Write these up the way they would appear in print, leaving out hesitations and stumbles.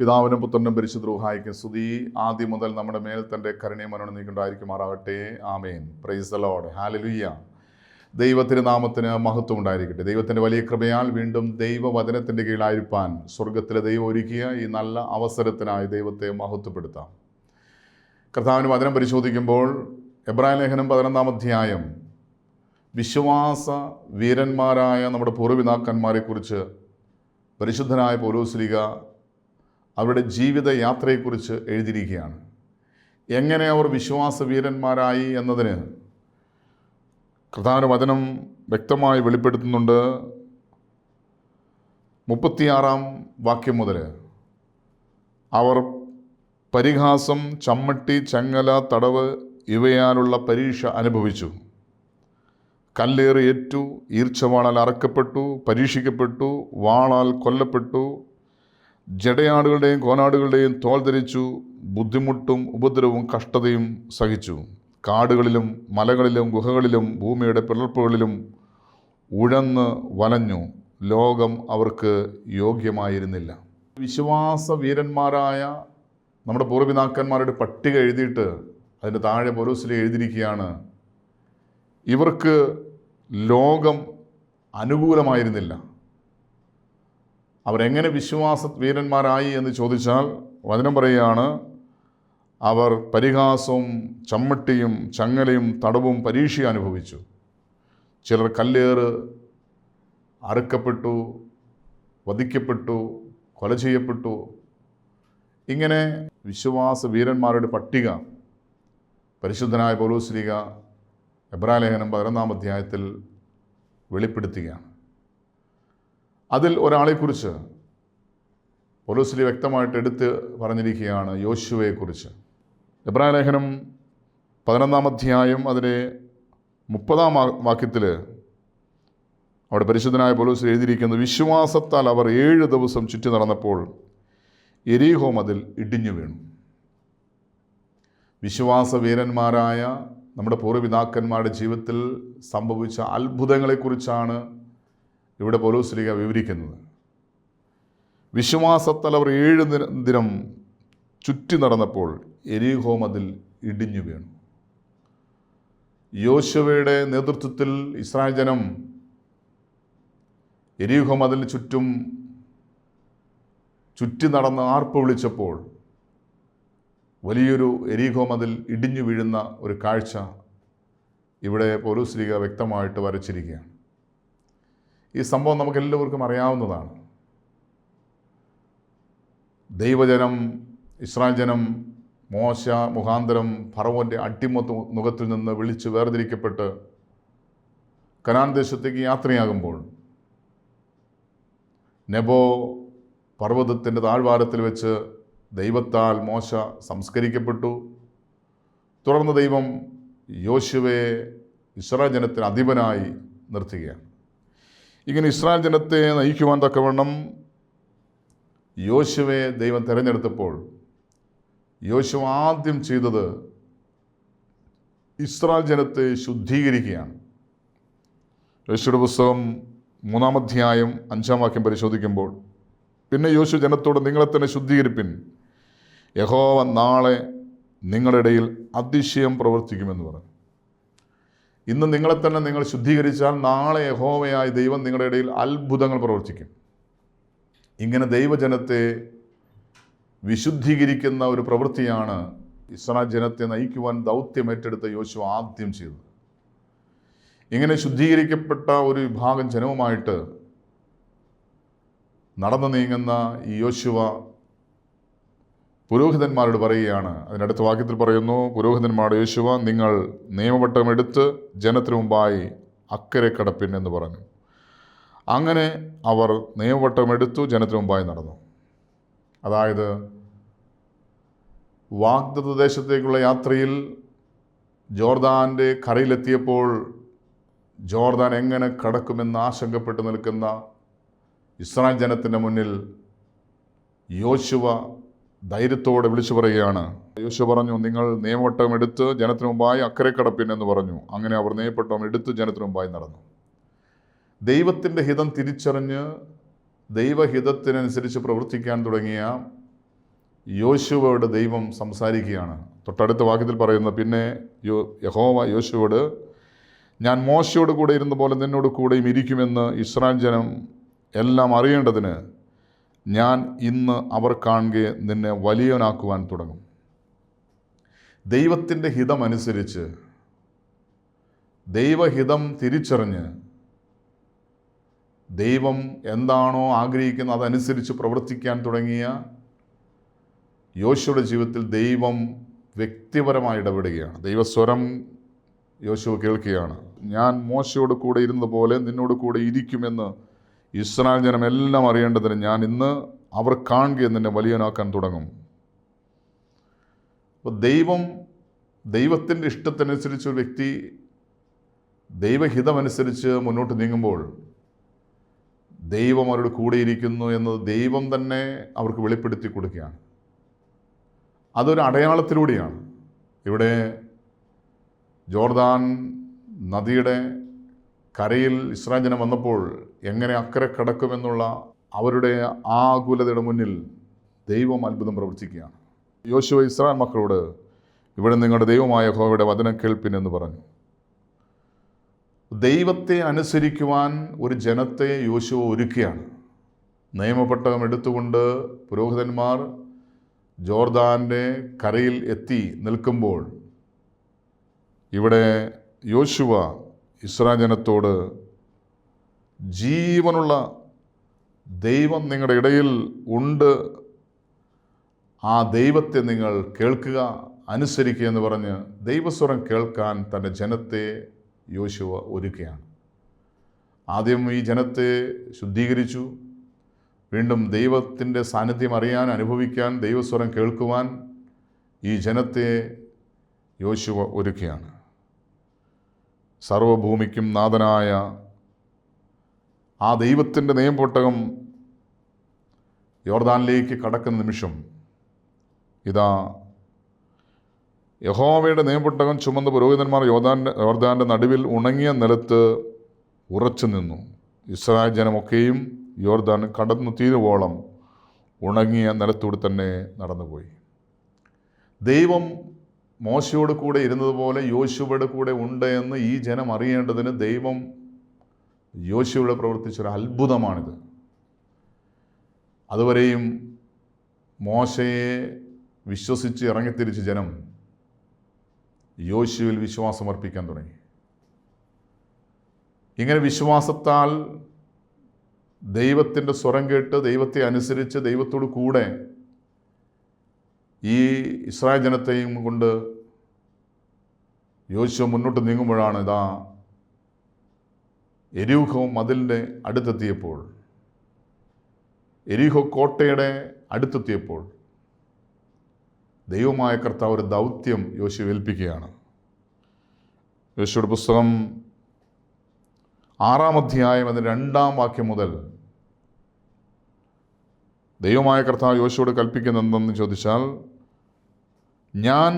പിതാവിനും പുത്രനും പരിശുദ്ധ റൂഹായിക്കും സ്തുതി. ആദ്യം മുതൽ നമ്മുടെ മേൽ തൻ്റെ കരുണയും മനോണും നീക്കുണ്ടായിരിക്കുമാറാകട്ടെ. ആമേൻ. Praise the Lord. ഹല്ലേലൂയ. ദൈവത്തിൻ്റെ നാമത്തിന് മഹത്വം ഉണ്ടായിരിക്കട്ടെ. ദൈവത്തിൻ്റെ വലിയ കൃപയാൽ വീണ്ടും ദൈവവചനത്തിൻ്റെ കീഴിലായിരിക്കാൻ സ്വർഗത്തിലെ ദൈവം ഒരുക്കിയ ഈ നല്ല അവസരത്തിനായി ദൈവത്തെ മഹത്വപ്പെടുത്താം. കർത്താവിന് വചനം പരിശോധിക്കുമ്പോൾ എബ്രായ ലേഖനം 11-ാം അധ്യായം വിശ്വാസ വീരന്മാരായ നമ്മുടെ പൂർവ്വപിതാക്കന്മാരെക്കുറിച്ച് പരിശുദ്ധനായ പൗലോസ്ലീഹ അവരുടെ ജീവിത യാത്രയെക്കുറിച്ച് എഴുതിയിരിക്കുകയാണ്. എങ്ങനെ അവർ വിശ്വാസ വീരന്മാരായി എന്നതിന് കർത്താവിൻ്റെ വചനം വ്യക്തമായി വെളിപ്പെടുത്തുന്നുണ്ട്. 36-ാം വാക്യം മുതൽ അവർ പരിഹാസം, ചമ്മട്ടി, ചങ്ങല, തടവ് ഇവയാലുള്ള പരീക്ഷ അനുഭവിച്ചു. കല്ലേറ് ഏറ്റു, ഈർച്ചവാളാൽ അറക്കപ്പെട്ടു, പരീക്ഷിക്കപ്പെട്ടു, വാളാൽ കൊല്ലപ്പെട്ടു, ജടയാടുകളുടെയും കോനാടുകളുടെയും തോൽ ധരിച്ചു, ബുദ്ധിമുട്ടും ഉപദ്രവവും കഷ്ടതയും സഹിച്ചു. കാടുകളിലും മലകളിലും ഗുഹകളിലും ഭൂമിയുടെ പിളർപ്പുകളിലും ഉഴന്ന് വലഞ്ഞു. ലോകം അവർക്ക് യോഗ്യമായിരുന്നില്ല. വിശ്വാസ വീരന്മാരായ നമ്മുടെ പൂർവ്വപിതാക്കന്മാരുടെ പട്ടിക എഴുതിയിട്ട് അതിൻ്റെ താഴെ പൗലോസ്ലീഹ എഴുതിയിരിക്കുകയാണ്, ഇവർക്ക് ലോകം അനുകൂലമായിരുന്നില്ല. അവരെങ്ങനെ വിശ്വാസ വീരന്മാരായി എന്ന് ചോദിച്ചാൽ വചനം പറയുകയാണ്, അവർ പരിഹാസവും ചമ്മട്ടിയും ചങ്ങലയും തടവും പരീക്ഷയും അനുഭവിച്ചു. ചിലർ കല്ലേറ്, അറുക്കപ്പെട്ടു, വധിക്കപ്പെട്ടു, കൊല ചെയ്യപ്പെട്ടു. ഇങ്ങനെ വിശ്വാസ വീരന്മാരുടെ പട്ടിക പരിശുദ്ധനായ പൗലോസ്ലീഹ എബ്രായ ലേഖനം 11-ാം അധ്യായത്തിൽ വെളിപ്പെടുത്തുകയാണ്. അതിൽ ഒരാളെക്കുറിച്ച് പൗലോസ്ലീഹ വ്യക്തമായിട്ട് എടുത്ത് പറഞ്ഞിരിക്കുകയാണ്, യോശുവയെക്കുറിച്ച്. എബ്രായ ലേഖനം 11-ാം അധ്യായം അതിലെ 30-ാം വാക്യത്തിൽ അവിടെ പരിശുദ്ധനായ പൗലോസ് എഴുതിയിരിക്കുന്നു, വിശ്വാസത്താൽ അവർ 7 ദിവസം ചുറ്റി നടന്നപ്പോൾ യെരിഹോ മതിൽ ഇടിഞ്ഞു വീണു. വിശ്വാസ വീരന്മാരായ നമ്മുടെ പൂർവ്വപിതാക്കന്മാരുടെ ജീവിതത്തിൽ സംഭവിച്ച അത്ഭുതങ്ങളെക്കുറിച്ചാണ് ഇവിടെ പൗലോസ്ലീഹ വിവരിക്കുന്നത്. വിശ്വാസത്താൽ അവർ 7 ദിനം ചുറ്റി നടന്നപ്പോൾ യെരിഹോ മതിൽ ഇടിഞ്ഞു വീണു. യോശുവയുടെ നേതൃത്വത്തിൽ ഇസ്രായേൽ ജനം യെരിഹോ മതിലിന് ചുറ്റി നടന്ന് ആർപ്പ് വിളിച്ചപ്പോൾ വലിയൊരു യെരിഹോ മതിൽ ഇടിഞ്ഞു വീഴുന്ന ഒരു കാഴ്ച ഇവിടെ പൗലോസ്ലീഹ വ്യക്തമായിട്ട് വരച്ചിരിക്കുകയാണ്. ഈ സംഭവം നമുക്കെല്ലാവർക്കും അറിയാവുന്നതാണ്. ദൈവജനം, ഇസ്രായേൽ ജനം മോശ മുഖാന്തരം ഫറവോൻ്റെ അടിമുഖത്തിൽ നിന്ന് വിളിച്ച് വേർതിരിക്കപ്പെട്ട് കനാൻ ദേശത്തേക്ക് യാത്രയാകുമ്പോൾ നെബോ പർവ്വതത്തിൻ്റെ താഴ്വാരത്തിൽ വെച്ച് ദൈവത്താൽ മോശ സംസ്കരിക്കപ്പെട്ടു. തുടർന്ന് ദൈവം യോശുവയെ ഇസ്രായേൽ ജനത്തിന് അധിപനായി നിർത്തുകയാണ്. ഇങ്ങനെ ഇസ്രായേൽ ജനത്തെ നയിക്കുവാൻ തക്കവണ്ണം യോശുവയെ ദൈവം തിരഞ്ഞെടുത്തപ്പോൾ യോശുവ ആദ്യം ചെയ്തത് ഇസ്രായേൽ ജനത്തെ ശുദ്ധീകരിക്കുകയാണ്. യോശുവയുടെ പുസ്തകം 3-ാം അധ്യായം 5-ാം വാക്യം പരിശോധിക്കുമ്പോൾ, പിന്നെ യോശുവ ജനത്തോട്, നിങ്ങളെ തന്നെ ശുദ്ധീകരിപ്പിൻ, യഹോവ നാളെ നിങ്ങളുടെ ഇടയിൽ അതിശയം പ്രവർത്തിക്കുമെന്ന് പറഞ്ഞു. ഇന്ന് നിങ്ങളെ തന്നെ നിങ്ങൾ ശുദ്ധീകരിച്ചാൽ നാളെ യഹോവയായ ദൈവം നിങ്ങളുടെ ഇടയിൽ അത്ഭുതങ്ങൾ പ്രവർത്തിക്കും. ഇങ്ങനെ ദൈവജനത്തെ വിശുദ്ധീകരിക്കുന്ന ഒരു പ്രവൃത്തിയാണ് ഇസ്രായേൽ ജനത്തെ നയിക്കുവാൻ ദൗത്യം ഏറ്റെടുത്ത യോശുവ ആദ്യം ചെയ്തത്. ഇങ്ങനെ ശുദ്ധീകരിക്കപ്പെട്ട ഒരു വിഭാഗം ജനവുമായിട്ട് നടന്നു നീങ്ങുന്ന ഈ യോശുവ പുരോഹിതന്മാരോട് പറയുകയാണ്. അതിനടുത്ത വാക്യത്തിൽ പറയുന്നു, പുരോഹിതന്മാരോട് യോശുവ, നിങ്ങൾ നിയമവട്ടം എടുത്ത് ജനത്തിനു മുമ്പായി അക്കരെ കടപ്പിൻ എന്ന് പറഞ്ഞു. അങ്ങനെ അവർ നിയമവട്ടം എടുത്തു ജനത്തിനു മുമ്പായി നടന്നു. അതായത് വാഗ്ദത്ത ദേശത്തേക്കുള്ള യാത്രയിൽ ജോർദാൻ്റെ കരയിലെത്തിയപ്പോൾ ജോർദാൻ എങ്ങനെ കടക്കുമെന്ന് ആശങ്കപ്പെട്ട് നിൽക്കുന്ന ഇസ്രായേൽ ജനത്തിൻ്റെ മുന്നിൽ യോശുവ ധൈര്യത്തോടെ വിളിച്ചു പറയുകയാണ്. യോശുവ പറഞ്ഞു, നിങ്ങൾ നിയമവട്ടം എടുത്ത് ജനത്തിനു മുമ്പായി അക്കരെ കടപ്പിൻ എന്ന് പറഞ്ഞു. അങ്ങനെ അവർ നിയമവട്ടം എടുത്ത് ജനത്തിനു മുമ്പായി നടന്നു. ദൈവത്തിൻ്റെ ഹിതം തിരിച്ചറിഞ്ഞ് ദൈവഹിതത്തിനനുസരിച്ച് പ്രവർത്തിക്കാൻ തുടങ്ങിയ യോശുവയോട് ദൈവം സംസാരിക്കുകയാണ്. തൊട്ടടുത്ത വാക്യത്തിൽ പറയുന്നത്, പിന്നെ യഹോവ യോശുവയോട്, ഞാൻ മോശയോട് കൂടെ ഇരുന്ന പോലെ നിന്നോട് കൂടെയും ഇരിക്കുമെന്ന് ഇസ്രായേൽ ജനം എല്ലാം അറിയേണ്ടതിന് ഞാൻ ഇന്ന് അവർ കാണുകെ നിന്നെ വലിയവനാക്കുവാൻ തുടങ്ങും. ദൈവത്തിൻ്റെ ഹിതമനുസരിച്ച്, ദൈവഹിതം തിരിച്ചറിഞ്ഞ്, ദൈവം എന്താണോ ആഗ്രഹിക്കുന്നത് അതനുസരിച്ച് പ്രവർത്തിക്കാൻ തുടങ്ങിയ യോശുവയുടെ ജീവിതത്തിൽ ദൈവം വ്യക്തിപരമായി ഇടപെടുകയാണ്. ദൈവസ്വരം യോശുവ കേൾക്കുകയാണ്. ഞാൻ മോശയോട് കൂടെ ഇരുന്നതുപോലെ നിന്നോട് കൂടെ ഇരിക്കുമെന്ന് ഇസ്രായേൽ ജനം എല്ലാം അറിയേണ്ടതിന് ഞാൻ ഇന്ന് അവർ കാണുക നിന്നെ വലിയവനാക്കാൻ തുടങ്ങും. അപ്പോൾ ദൈവത്തിൻ്റെ ഇഷ്ടത്തിനനുസരിച്ച് ഒരു വ്യക്തി ദൈവഹിതമനുസരിച്ച് മുന്നോട്ട് നീങ്ങുമ്പോൾ ദൈവം അവരുടെ കൂടെയിരിക്കുന്നു എന്നത് ദൈവം തന്നെ അവർക്ക് വെളിപ്പെടുത്തി കൊടുക്കുകയാണ്. അതൊരു അടയാളത്തിലൂടെയാണ്. ഇവിടെ ജോർദാൻ നദിയുടെ കരയിൽ ഇസ്രായേൽ ജനം വന്നപ്പോൾ എങ്ങനെ അക്കരെ കടക്കുമെന്നുള്ള അവരുടെ ആകുലതയുടെ മുന്നിൽ ദൈവം അത്ഭുതം പ്രവർത്തിക്കുകയാണ്. യോശുവ ഇസ്രായേൽ മക്കളോട്, ഇവിടെ നിങ്ങളുടെ ദൈവമായ യഹോവയുടെ വചനം കേൾപ്പിനെന്ന് പറഞ്ഞു. ദൈവത്തെ അനുസരിക്കുവാൻ ഒരു ജനത്തെ യോശുവ ഒരുക്കുകയാണ്. നിയമപെട്ടകം എടുത്തുകൊണ്ട് പുരോഹിതന്മാർ ജോർദാൻ്റെ കരയിൽ എത്തി നിൽക്കുമ്പോൾ ഇവിടെ യോശുവ ഇസ്രായേൽ ജനത്തോട്, ജീവനുള്ള ദൈവം നിങ്ങളുടെ ഇടയിൽ ഉണ്ട്, ആ ദൈവത്തെ നിങ്ങൾ കേൾക്കുക, അനുസരിക്കുക എന്ന് പറഞ്ഞ് ദൈവസ്വരം കേൾക്കാൻ തൻ്റെ ജനത്തെ യോശുവ ഒരുക്കുകയാണ്. ആദ്യം ഈ ജനത്തെ ശുദ്ധീകരിച്ചു. വീണ്ടും ദൈവത്തിൻ്റെ സാന്നിധ്യം അറിയാൻ, അനുഭവിക്കാൻ, ദൈവസ്വരം കേൾക്കുവാൻ ഈ ജനത്തെ യോശുവ ഒരുക്കുകയാണ്. സർവഭൂമിക്കും നാഥനായ ആ ദൈവത്തിൻ്റെ നിയമപെട്ടകം യോർദാനിലേക്ക് കടക്കുന്ന നിമിഷം ഇതാ യഹോവയുടെ നിയമപെട്ടകം ചുമന്ന പുരോഹിതന്മാർ യോർദാൻ്റെ നടുവിൽ ഉണങ്ങിയ നിലത്ത് ഉറച്ചു നിന്നു. ഇസ്രായേൽ ജനമൊക്കെയും യോർദാൻ കടന്നു തീരുവോളം ഉണങ്ങിയ നിലത്തൂടെ തന്നെ നടന്നുപോയി. ദൈവം മോശയോട് കൂടെ ഇരുന്നതുപോലെ യോശുവയുടെ കൂടെ ഉണ്ട് എന്ന് ഈ ജനം അറിയേണ്ടതിന് ദൈവം യോശുവയോട് പ്രവർത്തിച്ചൊരു അത്ഭുതമാണിത്. അതുവരെയും മോശയെ വിശ്വസിച്ച് ഇറങ്ങിത്തിരിച്ച ജനം യോശുവിൽ വിശ്വാസമർപ്പിക്കാൻ തുടങ്ങി. ഇങ്ങനെ വിശ്വാസത്താൽ ദൈവത്തിൻ്റെ സ്വരം കേട്ട് ദൈവത്തെ അനുസരിച്ച് ദൈവത്തോട് കൂടെ ഈ ഇസ്രായേൽ ജനത്തെയും കൊണ്ട് യോശുവ മുന്നോട്ട് നീങ്ങുമ്പോഴാണ് ഇതാ എരിഹോ മതിലിൻ്റെ അടുത്തെത്തിയപ്പോൾ, എരിഹോ കോട്ടയുടെ അടുത്തെത്തിയപ്പോൾ ദൈവമായ കർത്താവ് ഒരു ദൗത്യം യോശുവ ഏൽപ്പിക്കുകയാണ്. യോശുവയുടെ പുസ്തകം 6-ാം അധ്യായം അതിൻ്റെ 2-ാം വാക്യം മുതൽ ദൈവമായ കർത്താവ് യോശുവയോട് കൽപ്പിക്കുന്നത് എന്തെന്ന് ചോദിച്ചാൽ, ഞാൻ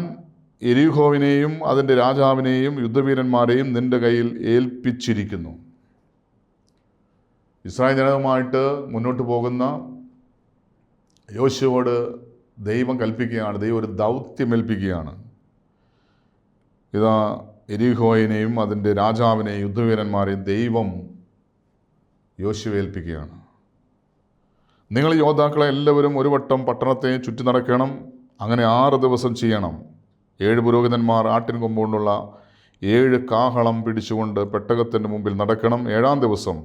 എരിഹോവിനെയും അതിൻ്റെ രാജാവിനെയും യുദ്ധവീരന്മാരെയും നിൻ്റെ കയ്യിൽ ഏൽപ്പിച്ചിരിക്കുന്നു. ഇസ്രായേൽ ജനവുമായിട്ട് മുന്നോട്ട് പോകുന്ന യോശുവയോട് ദൈവം കൽപ്പിക്കുകയാണ്, ദൈവം ഒരു ദൗത്യം ഏൽപ്പിക്കുകയാണ്. ഇതാ എരിഹോയിനെയും അതിൻ്റെ രാജാവിനെയും യുദ്ധവീരന്മാരെയും ദൈവം യോശുവ ഏൽപ്പിക്കുകയാണ്. നിങ്ങൾ യോദ്ധാക്കളെ എല്ലാവരും ഒരു വട്ടം പട്ടണത്തെ ചുറ്റി നടക്കണം. അങ്ങനെ 6 ദിവസം ചെയ്യണം. 7 പുരോഹിതന്മാർ ആട്ടിൻ കൊമ്പുകൊണ്ടുള്ള 7 കാഹളം പിടിച്ചുകൊണ്ട് പെട്ടകത്തിൻ്റെ മുമ്പിൽ നടക്കണം. 7-ാം ദിവസം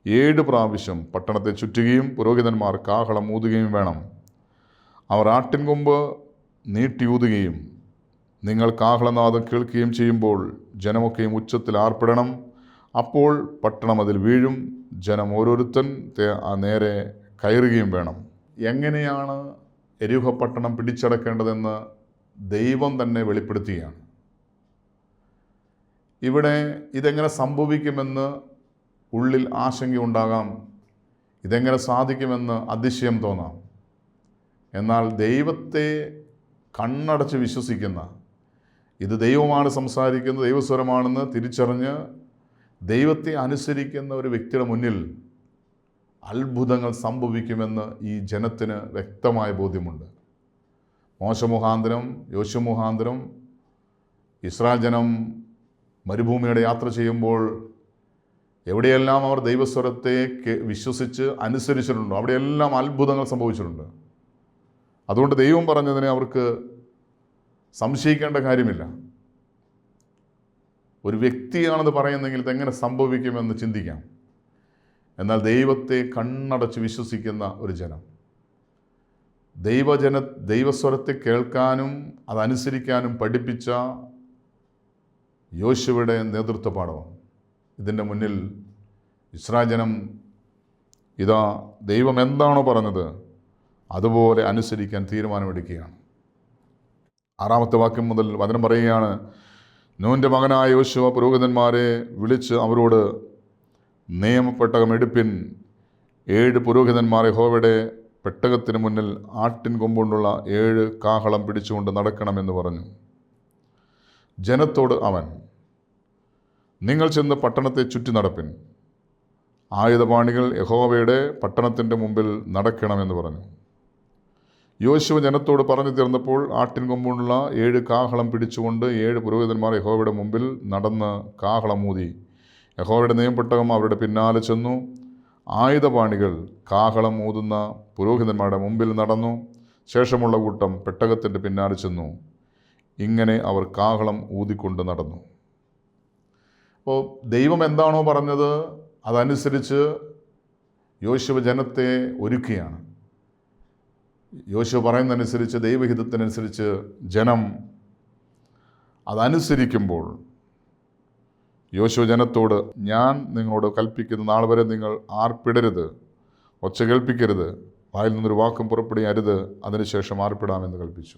7 പ്രാവശ്യം പട്ടണത്തെ ചുറ്റുകയും പുരോഹിതന്മാർ കാഹളം ഊതുകയും വേണം. അവർ ആട്ടിൻ കൊമ്പ് നീട്ടിയൂതുകയും നിങ്ങൾ കാഹളനാദം കേൾക്കുകയും ചെയ്യുമ്പോൾ ജനമൊക്കെയും ഉച്ചത്തിൽ ആർപ്പിടണം. അപ്പോൾ പട്ടണം അതിൽ വീഴും. ജനം ഓരോരുത്തൻ നേരെ കയറുകയും വേണം. എങ്ങനെയാണ് എരിഹോ പട്ടണം പിടിച്ചടക്കേണ്ടതെന്ന് ദൈവം തന്നെ വെളിപ്പെടുത്തുകയാണ്. ഇവിടെ ഇതെങ്ങനെ സംഭവിക്കുമെന്ന് ഉള്ളിൽ ആശങ്കയുണ്ടാകാം, ഇതെങ്ങനെ സാധിക്കുമെന്ന് അതിശയം തോന്നാം. എന്നാൽ ദൈവത്തെ കണ്ണടച്ച് വിശ്വസിക്കുന്ന, ഇത് ദൈവമാണ് സംസാരിക്കുന്നത്, ദൈവസ്വരമാണെന്ന് തിരിച്ചറിഞ്ഞ് ദൈവത്തെ അനുസരിക്കുന്ന ഒരു വ്യക്തിയുടെ മുന്നിൽ അത്ഭുതങ്ങൾ സംഭവിക്കുമെന്ന് ഈ ജനത്തിന് വ്യക്തമായ ബോധ്യമുണ്ട്. മോശ മുഖാന്തരം, യോശുവ മുഖാന്തരം ഇസ്രായേൽ ജനം മരുഭൂമിയുടെ യാത്ര ചെയ്യുമ്പോൾ എവിടെയെല്ലാം അവർ ദൈവസ്വരത്തെ വിശ്വസിച്ച് അനുസരിച്ചിട്ടുണ്ടോ അവിടെയെല്ലാം അത്ഭുതങ്ങൾ സംഭവിച്ചിട്ടുണ്ട്. അതുകൊണ്ട് ദൈവം പറഞ്ഞതിനെ അവർക്ക് സംശയിക്കേണ്ട കാര്യമില്ല. ഒരു വ്യക്തിയാണെന്ന് പറയുന്നെങ്കിൽ ഇതെങ്ങനെ സംഭവിക്കുമെന്ന് ചിന്തിക്കാം. എന്നാൽ ദൈവത്തെ കണ്ണടച്ച് വിശ്വസിക്കുന്ന ഒരു ജനം, ദൈവസ്വരത്തെ കേൾക്കാനും അതനുസരിക്കാനും പഠിപ്പിച്ച യോശുവയുടെ നേതൃത്വ പാഠം. ഇതിൻ്റെ മുന്നിൽ ഇസ്രായേൽ ജനം ഇതാ ദൈവം എന്താണോ പറഞ്ഞത് അതുപോലെ അനുസരിക്കാൻ തീരുമാനമെടുക്കുകയാണ്. 6-ാമത്തെ വാക്യം മുതൽ വചനം പറയുകയാണ്, നൂൻ്റെ മകനായ യോശുവ പുരോഹിതന്മാരെ വിളിച്ച് അവരോട്, നിയമപ്പെട്ടകം എടുപ്പിൻ. 7 പുരോഹിതന്മാർ യഹോവയുടെ പെട്ടകത്തിന് മുന്നിൽ ആട്ടിൻ കൊമ്പുകൊണ്ടുള്ള 7 കാഹളം പിടിച്ചുകൊണ്ട് നടക്കണമെന്ന് പറഞ്ഞു. ജനത്തോട് അവൻ, നിങ്ങൾ ചെന്ന് പട്ടണത്തെ ചുറ്റി നടപ്പിൻ. ആയുധപാണികൾ യഹോവയുടെ പട്ടണത്തിൻ്റെ മുമ്പിൽ നടക്കണമെന്ന് പറഞ്ഞു. യോശുവ ജനത്തോട് പറഞ്ഞു തീർന്നപ്പോൾ ആട്ടിൻ കൊമ്പുള്ള 7 കാഹളം പിടിച്ചുകൊണ്ട് 7 പുരോഹിതന്മാർ യഹോവയുടെ മുമ്പിൽ നടന്ന് കാഹളം ഊതി. യഹോവയുടെ നിയമപ്പെട്ടകം അവരുടെ പിന്നാലെ ചെന്നു. ആയുധപാണികൾ കാഹളം ഊതുന്ന പുരോഹിതന്മാരുടെ മുമ്പിൽ നടന്നു. ശേഷമുള്ള കൂട്ടം പെട്ടകത്തിൻ്റെ പിന്നാലെ ചെന്നു. ഇങ്ങനെ അവർ കാഹളം ഊതിക്കൊണ്ട് നടന്നു. അപ്പോൾ ദൈവം എന്താണോ പറഞ്ഞത് അതനുസരിച്ച് യോശുവ ജനത്തെ ഒരുക്കുകയാണ്. യോശുവ പറയുന്നതനുസരിച്ച്, ദൈവഹിതത്തിനനുസരിച്ച് ജനം അതനുസരിക്കുമ്പോൾ യോശുവ ജനത്തോട്, ഞാൻ നിങ്ങളോട് കൽപ്പിക്കുന്ന നാൾ വരെ നിങ്ങൾ ആർപ്പിടരുത്, ഒച്ച കേൾപ്പിക്കരുത്, വായിൽ നിന്നൊരു വാക്കും പുറപ്പെടുകയരുത്, അതിനുശേഷം ആർപ്പിടാമെന്ന് കൽപ്പിച്ചു.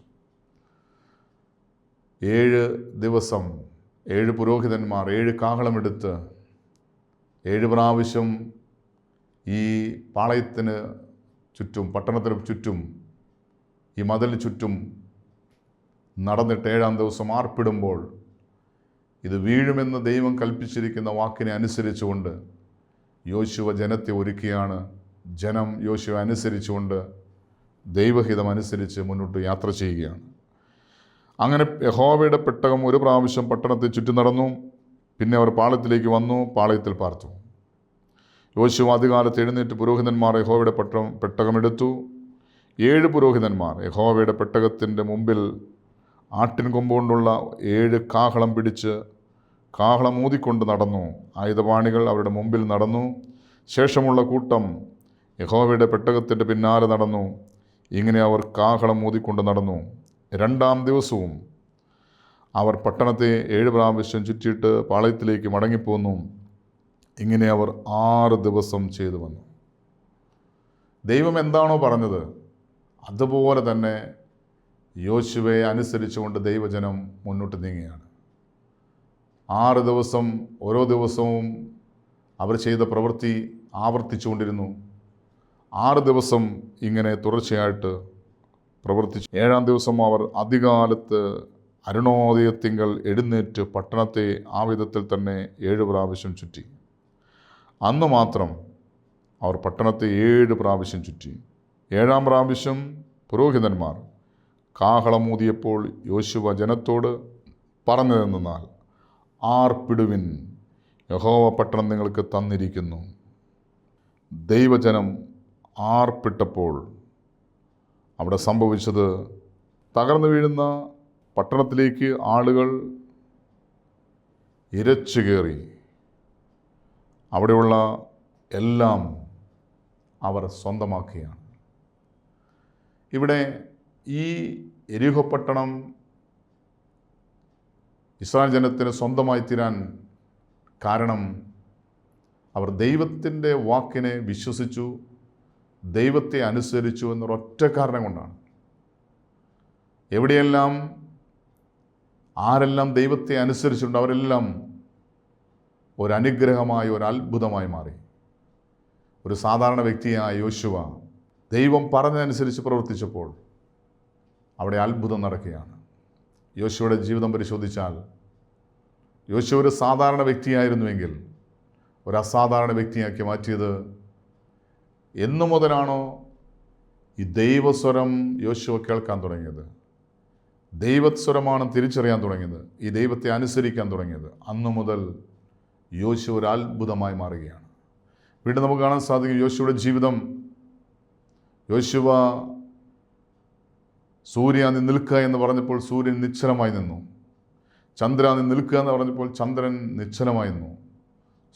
7 ദിവസം 7 പുരോഹിതന്മാർ 7 കാഹളമെടുത്ത് 7 പ്രാവശ്യം ഈ പാളയത്തിന് ചുറ്റും, പട്ടണത്തിന് ചുറ്റും, ഈ മതിലിന് ചുറ്റും നടന്നിട്ട് 7-ാം ദിവസം ആർപ്പിടുമ്പോൾ ഇത് വീഴുമെന്ന് ദൈവം കൽപ്പിച്ചിരിക്കുന്ന വാക്കിനെ അനുസരിച്ചുകൊണ്ട് യോശുവ ജനത്തെ ഒരുക്കിയാണ്. ജനം യോശുവ അനുസരിച്ചുകൊണ്ട് ദൈവഹിതം അനുസരിച്ച് മുന്നോട്ട് യാത്ര ചെയ്യുകയാണ്. അങ്ങനെ യഹോവയുടെ പെട്ടകം 1 പ്രാവശ്യം പട്ടണത്തെ ചുറ്റി നടന്നു. പിന്നെ അവർ പാളയത്തിലേക്ക് വന്നു, പാളയത്തിൽ പാർത്തു. യോശുവ അധികാലത്ത് എഴുന്നേറ്റ് പുരോഹിതന്മാർ യഹോവയുടെ പെട്ടകമെടുത്തു. 7 പുരോഹിതന്മാർ യഹോവയുടെ പെട്ടകത്തിൻ്റെ മുമ്പിൽ ആട്ടിൻ കൊമ്പുകൊണ്ടുള്ള 7 കാഹളം പിടിച്ച് കാഹളം ഊതിക്കൊണ്ട് നടന്നു. ആയുധപാണികൾ അവരുടെ മുമ്പിൽ നടന്നു. ശേഷമുള്ള കൂട്ടം യഹോവയുടെ പെട്ടകത്തിൻ്റെ പിന്നാലെ നടന്നു. ഇങ്ങനെ അവർ കാഹളം ഊതിക്കൊണ്ട് നടന്നു. 2-ാം ദിവസവും അവർ പട്ടണത്തെ 7 പ്രാവശ്യം ചുറ്റിയിട്ട് പാളയത്തിലേക്ക് മടങ്ങിപ്പോന്നു. ഇങ്ങനെ അവർ 6 ദിവസം ചെയ്തു വന്നു. ദൈവം എന്താണോ പറഞ്ഞത് അതുപോലെ തന്നെ യോശുവയെ അനുസരിച്ചുകൊണ്ട് ദൈവജനം മുന്നോട്ട് നീങ്ങുകയാണ്. 6 ദിവസം ഓരോ ദിവസവും അവർ ചെയ്ത പ്രവൃത്തി ആവർത്തിച്ചുകൊണ്ടിരുന്നു. 6 ദിവസം ഇങ്ങനെ തുടർച്ചയായിട്ട് പ്രവർത്തിച്ചു. 7-ാം ദിവസം അവർ അധികാലത്ത് അരുണോദയത്തിങ്കൽ എഴുന്നേറ്റ് പട്ടണത്തെ ആ വിധത്തിൽ തന്നെ 7 പ്രാവശ്യം ചുറ്റി. അന്ന് മാത്രം അവർ പട്ടണത്തെ 7 പ്രാവശ്യം ചുറ്റി. 7-ാം പ്രാവശ്യം പുരോഹിതന്മാർ കാഹളമൂതിയപ്പോൾ യോശുവ ജനത്തോട് പറഞ്ഞതെന്നാൽ, ആർപ്പിടുവിൻ, യഹോവ പട്ടണം നിങ്ങൾക്ക് തന്നിരിക്കുന്നു. ദൈവജനം ആർപ്പിട്ടപ്പോൾ അവിടെ സംഭവിച്ചത്, തകർന്നു വീഴുന്ന പട്ടണത്തിലേക്ക് ആളുകൾ ഇരച്ചു കയറി അവിടെയുള്ള എല്ലാം അവർ സ്വന്തമാക്കുകയാണ്. ഇവിടെ ഈ യെരിഹോ പട്ടണം ഇസ്രായേൽ ജനത്തിന് സ്വന്തമായി തീരാൻ കാരണം അവർ ദൈവത്തിൻ്റെ വാക്കിനെ വിശ്വസിച്ചു, ദൈവത്തെ അനുസരിച്ചു എന്നൊരൊറ്റ കാരണം കൊണ്ടാണ്. എവിടെയെല്ലാം ആരെല്ലാം ദൈവത്തെ അനുസരിച്ചിട്ടുണ്ട് അവരെല്ലാം ഒരനുഗ്രഹമായി, ഒരത്ഭുതമായി മാറി. ഒരു സാധാരണ വ്യക്തിയായ യോശുവ ദൈവം പറഞ്ഞതനുസരിച്ച് പ്രവർത്തിച്ചപ്പോൾ അവിടെ അത്ഭുതം നടക്കുകയാണ്. യോശുവയുടെ ജീവിതം പരിശോധിച്ചാൽ യോശുവ ഒരു സാധാരണ വ്യക്തിയായിരുന്നുവെങ്കിൽ ഒരു അസാധാരണ വ്യക്തിയാക്കി മാറ്റിയത് എന്നു മുതലാണോ ഈ ദൈവസ്വരം യോശുവ കേൾക്കാൻ തുടങ്ങിയത് ദൈവസ്വരമാണ് തിരിച്ചറിയാൻ തുടങ്ങിയത്, ഈ ദൈവത്തെ അനുസരിക്കാൻ തുടങ്ങിയത്, അന്നു മുതൽ യോശുവ ഒരു അത്ഭുതമായി മാറുകയാണ്. വീണ്ടും നമുക്ക് കാണാൻ സാധിക്കും യോശുവയുടെ ജീവിതം. യോശുവ സൂര്യ നീ നിൽക്കുക എന്ന് പറഞ്ഞപ്പോൾ സൂര്യൻ നിശ്ചലമായി നിന്നു. ചന്ദ്ര നീ നിൽക്കുക എന്ന് പറഞ്ഞപ്പോൾ ചന്ദ്രൻ നിശ്ചലമായി നിന്നു.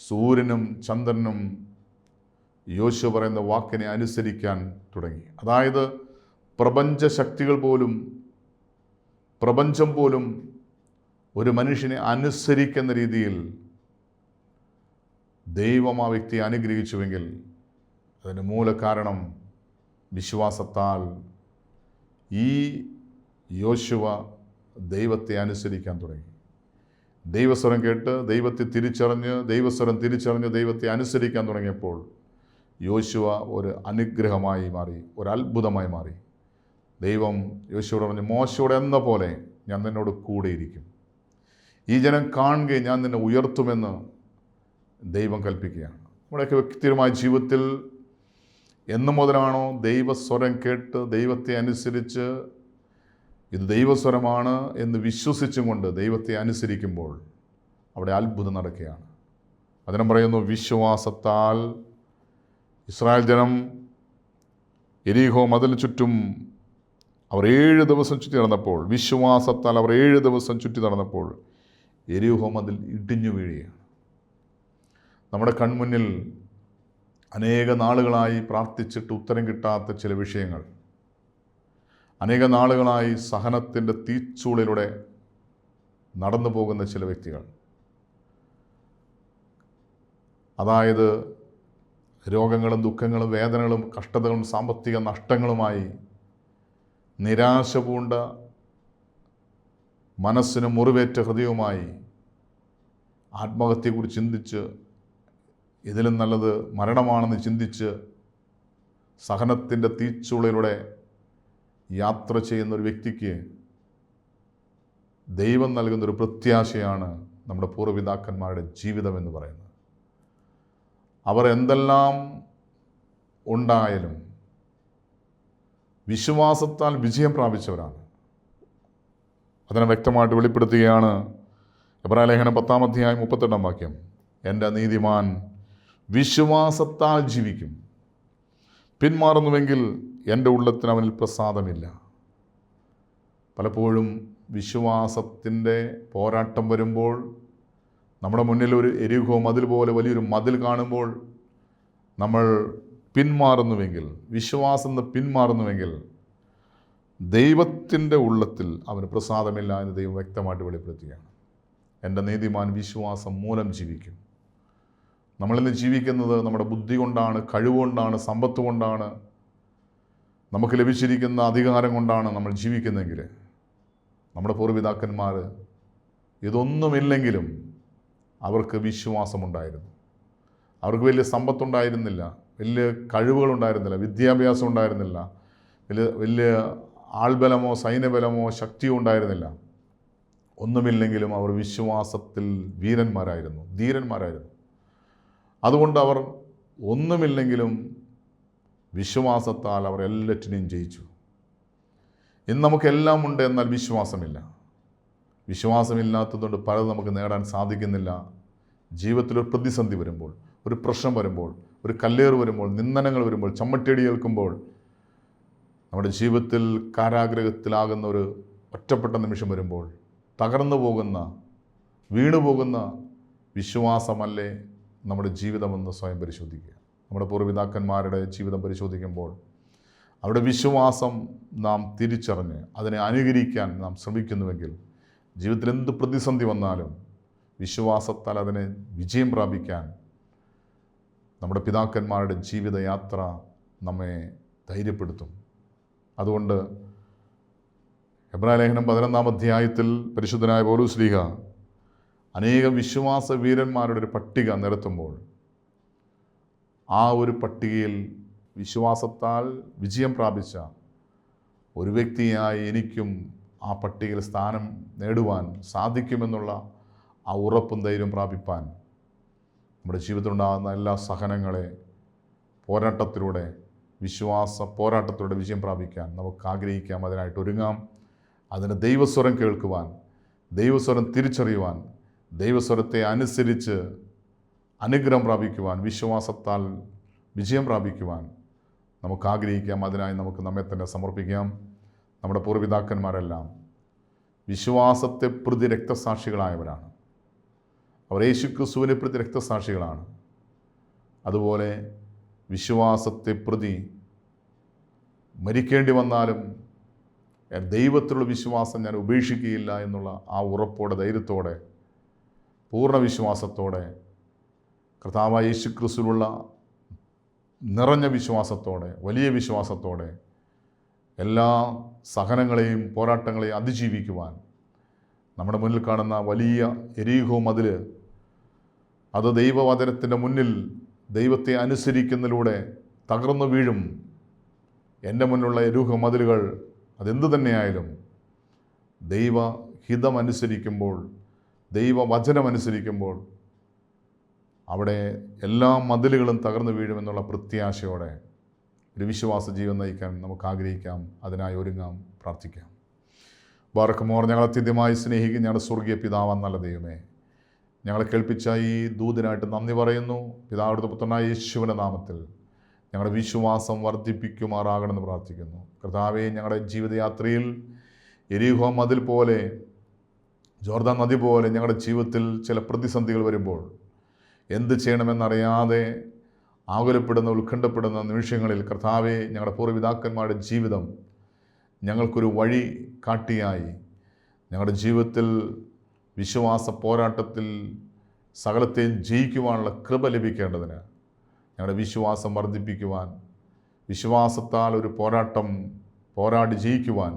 സൂര്യനും ചന്ദ്രനും യോശുവ പറയുന്ന വാക്കിനെ അനുസരിക്കാൻ തുടങ്ങി. അതായത് പ്രപഞ്ച ശക്തികൾ പോലും, പ്രപഞ്ചം പോലും ഒരു മനുഷ്യനെ അനുസരിക്കുന്ന രീതിയിൽ ദൈവം ആ വ്യക്തിയെ അനുഗ്രഹിച്ചുവെങ്കിൽ അതിന് മൂല കാരണം വിശ്വാസത്താൽ ഈ യോശുവ ദൈവത്തെ അനുസരിക്കാൻ തുടങ്ങി. ദൈവസ്വരം കേട്ട് ദൈവത്തെ തിരിച്ചറിഞ്ഞ് ദൈവത്തെ അനുസരിക്കാൻ തുടങ്ങിയപ്പോൾ യോശുവ ഒരു അനുഗ്രഹമായി മാറി, ഒരു അത്ഭുതമായി മാറി. ദൈവം യോശുവോട് പറഞ്ഞു, മോശയോട് എന്ന പോലെ ഞാൻ നിന്നോട് കൂടെയിരിക്കും, ഈ ജനം കാണുകയും ഞാൻ നിന്നെ ഉയർത്തുമെന്ന് ദൈവം കൽപ്പിക്കുകയാണ്. നമ്മുടെയൊക്കെ വ്യക്തിപരമായ ജീവിതത്തിൽ എന്നു മുതലാണോ ദൈവസ്വരം കേട്ട് ദൈവത്തെ അനുസരിച്ച് ഇത് ദൈവസ്വരമാണ് എന്ന് വിശ്വസിച്ചും കൊണ്ട് ദൈവത്തെ അനുസരിക്കുമ്പോൾ അവിടെ അത്ഭുതം നടക്കുകയാണ്. അതിനും പറയുന്നു, വിശ്വാസത്താൽ ഇസ്രായേൽ ജനം യെരിഹോ മതിലിന് ചുറ്റും അവർ 7 ദിവസം ചുറ്റി നടന്നപ്പോൾ, വിശ്വാസത്താൽ അവർ 7 ദിവസം ചുറ്റി നടന്നപ്പോൾ യെരിഹോ മതിൽ ഇടിഞ്ഞു വീഴുകയാണ്. നമ്മുടെ കൺമുന്നിൽ അനേക നാളുകളായി പ്രാർത്ഥിച്ചിട്ട് ഉത്തരം കിട്ടാത്ത ചില വിഷയങ്ങൾ, അനേക നാളുകളായി സഹനത്തിൻ്റെ തീച്ചൂളിലൂടെ നടന്നു പോകുന്ന ചില വ്യക്തികൾ, അതായത് രോഗങ്ങളും ദുഃഖങ്ങളും വേദനകളും കഷ്ടതകളും സാമ്പത്തിക നഷ്ടങ്ങളുമായി നിരാശ പൂണ്ട മനസ്സിന് മുറിവേറ്റ ഹൃദയവുമായി ആത്മഹത്യയെക്കുറിച്ച് ചിന്തിച്ച് ഇതിലും നല്ലത് മരണമാണെന്ന് ചിന്തിച്ച് സഹനത്തിൻ്റെ തീച്ചൂളയിലൂടെ യാത്ര ചെയ്യുന്നൊരു വ്യക്തിക്ക് ദൈവം നൽകുന്നൊരു പ്രത്യാശയാണ് നമ്മുടെ പൂർവ്വപിതാക്കന്മാരുടെ ജീവിതമെന്ന് പറയുന്നത്. അവർ എന്തെല്ലാം ഉണ്ടായാലും വിശ്വാസത്താൽ വിജയം പ്രാപിച്ചവരാണ്. അതിനെ വ്യക്തമായിട്ട് വെളിപ്പെടുത്തുകയാണ് എബ്രായലേഖനം 10-ാം അധ്യായം 38-ാം വാക്യം. എൻ്റെ നീതിമാൻ വിശ്വാസത്താൽ ജീവിക്കും, പിന്മാറുന്നുവെങ്കിൽ എൻ്റെ ഉള്ളത്തിന് അവനിൽ പ്രസാദമില്ല. പലപ്പോഴും വിശ്വാസത്തിൻ്റെ പോരാട്ടം വരുമ്പോൾ, നമ്മുടെ മുന്നിൽ ഒരു യെരിഹോ മതിൽ പോലെ വലിയൊരു മതിൽ കാണുമ്പോൾ നമ്മൾ പിന്മാറുന്നുവെങ്കിൽ, വിശ്വാസം പിന്മാറുന്നുവെങ്കിൽ ദൈവത്തിൻ്റെ ഉള്ളത്തിൽ അവന് പ്രസാദമില്ല എന്ന് ദൈവം വ്യക്തമായിട്ട് വെളിപ്പെടുത്തുകയാണ്. എൻ്റെ നീതിമാൻ വിശ്വാസം മൂലം ജീവിക്കും. നമ്മളിന്ന് ജീവിക്കുന്നത് നമ്മുടെ ബുദ്ധി കൊണ്ടാണ്, കഴിവുകൊണ്ടാണ്, സമ്പത്ത് കൊണ്ടാണ്, നമുക്ക് ലഭിച്ചിരിക്കുന്ന അധികാരം കൊണ്ടാണ് നമ്മൾ ജീവിക്കുന്നതെങ്കിൽ, നമ്മുടെ പൂർവ്വപിതാക്കന്മാർ ഇതൊന്നുമില്ലെങ്കിലും അവർക്ക് വിശ്വാസമുണ്ടായിരുന്നു. അവർക്ക് വലിയ സമ്പത്തുണ്ടായിരുന്നില്ല, വലിയ കഴിവുകളുണ്ടായിരുന്നില്ല, വിദ്യാഭ്യാസം ഉണ്ടായിരുന്നില്ല, വലിയ ആൾബലമോ സൈന്യബലമോ ശക്തിയോ ഉണ്ടായിരുന്നില്ല. ഒന്നുമില്ലെങ്കിലും അവർ വിശ്വാസത്തിൽ വീരന്മാരായിരുന്നു, ധീരന്മാരായിരുന്നു. അതുകൊണ്ട് അവർ ഒന്നുമില്ലെങ്കിലും വിശ്വാസത്താൽ അവർ എല്ലാറ്റിനെയും ജയിച്ചു. ഇന്ന് നമുക്കെല്ലാം ഉണ്ട്, എന്നാൽ വിശ്വാസമില്ല. വിശ്വാസമില്ലാത്തതുകൊണ്ട് പലതും നമുക്ക് നേടാൻ സാധിക്കുന്നില്ല. ജീവിതത്തിലൊരു പ്രതിസന്ധി വരുമ്പോൾ, ഒരു പ്രശ്നം വരുമ്പോൾ, ഒരു കല്ലേറ് വരുമ്പോൾ, നിന്ദനങ്ങൾ വരുമ്പോൾ, ചമ്മട്ടിയടി ഏൽക്കുമ്പോൾ, നമ്മുടെ ജീവിതത്തിൽ കാരാഗ്രഹത്തിലാകുന്ന ഒരു ഒറ്റപ്പെട്ട നിമിഷം വരുമ്പോൾ തകർന്നു പോകുന്ന, വീണുപോകുന്ന വിശ്വാസമല്ലേ നമ്മുടെ ജീവിതമെന്ന് സ്വയം പരിശോധിക്കുക. നമ്മുടെ പൂർവ്വപിതാക്കന്മാരുടെ ജീവിതം പരിശോധിക്കുമ്പോൾ അവരുടെ വിശ്വാസം നാം തിരിച്ചറിഞ്ഞ് അതിനെ അനുകരിക്കാൻ നാം ശ്രമിക്കുന്നുവെങ്കിൽ ജീവിതത്തിൽ എന്ത് പ്രതിസന്ധി വന്നാലും വിശ്വാസത്താൽ അതിനെ വിജയം പ്രാപിക്കാൻ നമ്മുടെ പിതാക്കന്മാരുടെ ജീവിതയാത്ര നമ്മെ ധൈര്യപ്പെടുത്തും. അതുകൊണ്ട് എബ്രായലേഖനം 11-ാം അധ്യായത്തിൽ പരിശുദ്ധനായ പൗലോസ്ലീഹ അനേകം വിശ്വാസ വീരന്മാരുടെ ഒരു പട്ടിക നിരത്തുമ്പോൾ ആ ഒരു പട്ടികയിൽ വിശ്വാസത്താൽ വിജയം പ്രാപിച്ച ഒരു വ്യക്തിയായി എനിക്കും ആ പട്ടികയിൽ സ്ഥാനം നേടുവാൻ സാധിക്കുമെന്നുള്ള ആ ഉറപ്പും ധൈര്യം പ്രാപിപ്പാൻ നമ്മുടെ ജീവിതത്തിലുണ്ടാകുന്ന എല്ലാ സഹനങ്ങളെ പോരാട്ടത്തിലൂടെ, വിശ്വാസ പോരാട്ടത്തിലൂടെ വിജയം പ്രാപിക്കാൻ നമുക്ക് ആഗ്രഹിക്കാം, അതിനായിട്ട് ഒരുങ്ങാം. അതിന് ദൈവസ്വരം കേൾക്കുവാൻ, ദൈവസ്വരം തിരിച്ചറിയുവാൻ, ദൈവസ്വരത്തെ അനുസരിച്ച് അനുഗ്രഹം പ്രാപിക്കുവാൻ, വിശ്വാസത്താൽ വിജയം പ്രാപിക്കുവാൻ നമുക്ക് ആഗ്രഹിക്കാം. അതിനായി നമുക്ക് നമ്മെ തന്നെ സമർപ്പിക്കാം. നമ്മുടെ പൂർവ്വപിതാക്കന്മാരെല്ലാം വിശ്വാസത്തെ പ്രതി രക്തസാക്ഷികളായവരാണ്. അവർ യേശുക്രിസ്തുവിനെ പ്രതി രക്തസാക്ഷികളാണ്. അതുപോലെ വിശ്വാസത്തെ പ്രതി മരിക്കേണ്ടി വന്നാലും ദൈവത്തിലുള്ള വിശ്വാസം ഞാൻ ഉപേക്ഷിക്കുകയില്ല എന്നുള്ള ആ ഉറപ്പോടെ, ധൈര്യത്തോടെ, പൂർണ്ണ വിശ്വാസത്തോടെ, കർത്താവായ യേശുക്രിസ്തുവിലുള്ള നിറഞ്ഞ വിശ്വാസത്തോടെ, വലിയ വിശ്വാസത്തോടെ എല്ലാ സഹനങ്ങളെയും പോരാട്ടങ്ങളെയും അതിജീവിക്കുവാൻ നമ്മുടെ മുന്നിൽ കാണുന്ന വലിയ എരീഹോ മതിൽ, അത് ദൈവവചനത്തിൻ്റെ മുന്നിൽ ദൈവത്തെ അനുസരിക്കുന്നതിലൂടെ തകർന്നു വീഴും. എൻ്റെ മുന്നിലുള്ള എരീഹോ മതിലുകൾ അതെന്തു തന്നെയായാലും ദൈവഹിതമനുസരിക്കുമ്പോൾ, ദൈവവചനമനുസരിക്കുമ്പോൾ അവിടെ എല്ലാ മതിലുകളും തകർന്നു വീഴുമെന്നുള്ള പ്രത്യാശയോടെ ഒരു വിശ്വാസ ജീവൻ നയിക്കാൻ നമുക്ക് ആഗ്രഹിക്കാം. അതിനായി ഒരുങ്ങാം, പ്രാർത്ഥിക്കാം. ബാറക്കുമോർ, ഞങ്ങളെ അത്യധികമായി സ്നേഹിക്കും ഞങ്ങളുടെ സ്വർഗീയ പിതാവാം നല്ല ദൈവമേ, ഞങ്ങളെ കേൾപ്പിച്ച ഈ ദൂതനായിട്ട് നന്ദി പറയുന്നു. പിതാവിടുത്തെ പുത്രനായ യേശുവിൻ്റെ നാമത്തിൽ ഞങ്ങളുടെ വിശ്വാസം വർദ്ധിപ്പിക്കുമാറാകണമെന്ന് പ്രാർത്ഥിക്കുന്നു. കർത്താവേ, ഞങ്ങളുടെ ജീവിതയാത്രയിൽ എരീഹോ മതിൽ പോലെ, ജോർദാൻ നദി പോലെ ഞങ്ങളുടെ ജീവിതത്തിൽ ചില പ്രതിസന്ധികൾ വരുമ്പോൾ എന്ത് ചെയ്യണമെന്നറിയാതെ ആകുലപ്പെടുന്ന, ഉത്കണ്ഠപ്പെടുന്ന നിമിഷങ്ങളിൽ കർത്താവേ, ഞങ്ങളുടെ പൂർവ്വപിതാക്കന്മാരുടെ ജീവിതം ഞങ്ങൾക്കൊരു വഴി കാട്ടിയായി ഞങ്ങളുടെ ജീവിതത്തിൽ വിശ്വാസ പോരാട്ടത്തിൽ സകലത്തെയും ജയിക്കുവാനുള്ള കൃപ ലഭിക്കേണ്ടതിന് ഞങ്ങളുടെ വിശ്വാസം വർദ്ധിപ്പിക്കുവാൻ, വിശ്വാസത്താൽ ഒരു പോരാടി ജയിക്കുവാൻ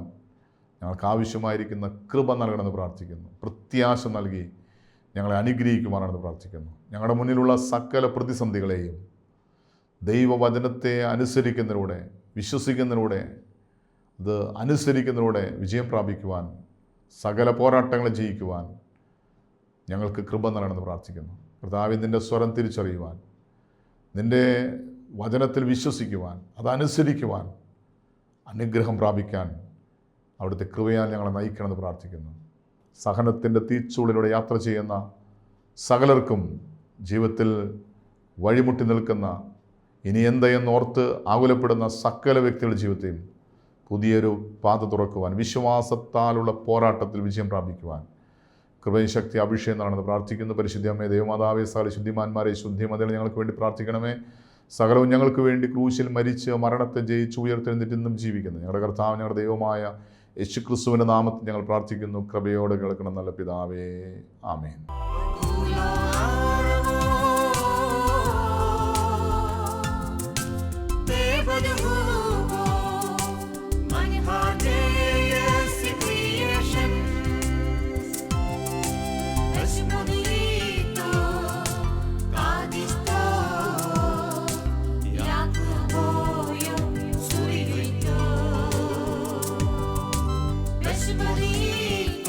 ഞങ്ങൾക്ക് ആവശ്യമായിരിക്കുന്ന കൃപ നൽകണമെന്ന് പ്രാർത്ഥിക്കുന്നു. പ്രത്യാശ നൽകി ഞങ്ങളെ അനുഗ്രഹിക്കുവാനാണെന്ന് പ്രാർത്ഥിക്കുന്നു. ഞങ്ങളുടെ മുന്നിലുള്ള സകല പ്രതിസന്ധികളെയും ദൈവവചനത്തെ അനുസരിക്കുന്നതിലൂടെ, വിശ്വസിക്കുന്നതിലൂടെ, അത് അനുസരിക്കുന്നതിലൂടെ വിജയം പ്രാപിക്കുവാൻ, സകല പോരാട്ടങ്ങളെ ജയിക്കുവാൻ ഞങ്ങൾക്ക് കൃപ നൽകണമെന്ന് പ്രാർത്ഥിക്കുന്നു. കർത്താവേ, നിൻ്റെ സ്വരം തിരിച്ചറിയുവാൻ, നിൻ്റെ വചനത്തിൽ വിശ്വസിക്കുവാൻ, അതനുസരിക്കുവാൻ, അനുഗ്രഹം പ്രാപിക്കാൻ അവിടുത്തെ കൃപയാൽ ഞങ്ങളെ നയിക്കണമെന്ന് പ്രാർത്ഥിക്കുന്നു. സഹനത്തിൻ്റെ തീച്ചൂളിലൂടെ യാത്ര ചെയ്യുന്ന സകലർക്കും, ജീവിതത്തിൽ വഴിമുട്ടി നിൽക്കുന്ന, ഇനി എന്തെന്നോർത്ത് ആകുലപ്പെടുന്ന സകല വ്യക്തികളുടെ ജീവിതത്തെയും പുതിയൊരു പാത തുറക്കുവാൻ, വിശ്വാസത്താലുള്ള പോരാട്ടത്തിൽ വിജയം പ്രാപിക്കുവാൻ കൃപയും ശക്തി അഭിഷേകം നടന്ന് പ്രാർത്ഥിക്കുന്നു. പരിശുദ്ധ അമ്മേ, ദൈവമാതാവേ, സകല ശുദ്ധിമാന്മാരെ, ശുദ്ധിമതികളെ ഞങ്ങൾക്ക് വേണ്ടി പ്രാർത്ഥിക്കണമേ. സകലവും ഞങ്ങൾക്ക് വേണ്ടി ക്രൂശിൽ മരിച്ച് മരണത്തെ ജയിച്ച് ഉയർത്തെഴുന്നേറ്റ് ഇന്നും ജീവിക്കുന്നു ഞങ്ങളുടെ കർത്താവ്, ഞങ്ങളുടെ ദൈവമായ യേശുക്രിസ്തുവിൻ്റെ നാമത്തിൽ ഞങ്ങൾ പ്രാർത്ഥിക്കുന്നു. കൃപയോടെ കേൾക്കണം നല്ല പിതാവേ, ആമേൻ. Somebody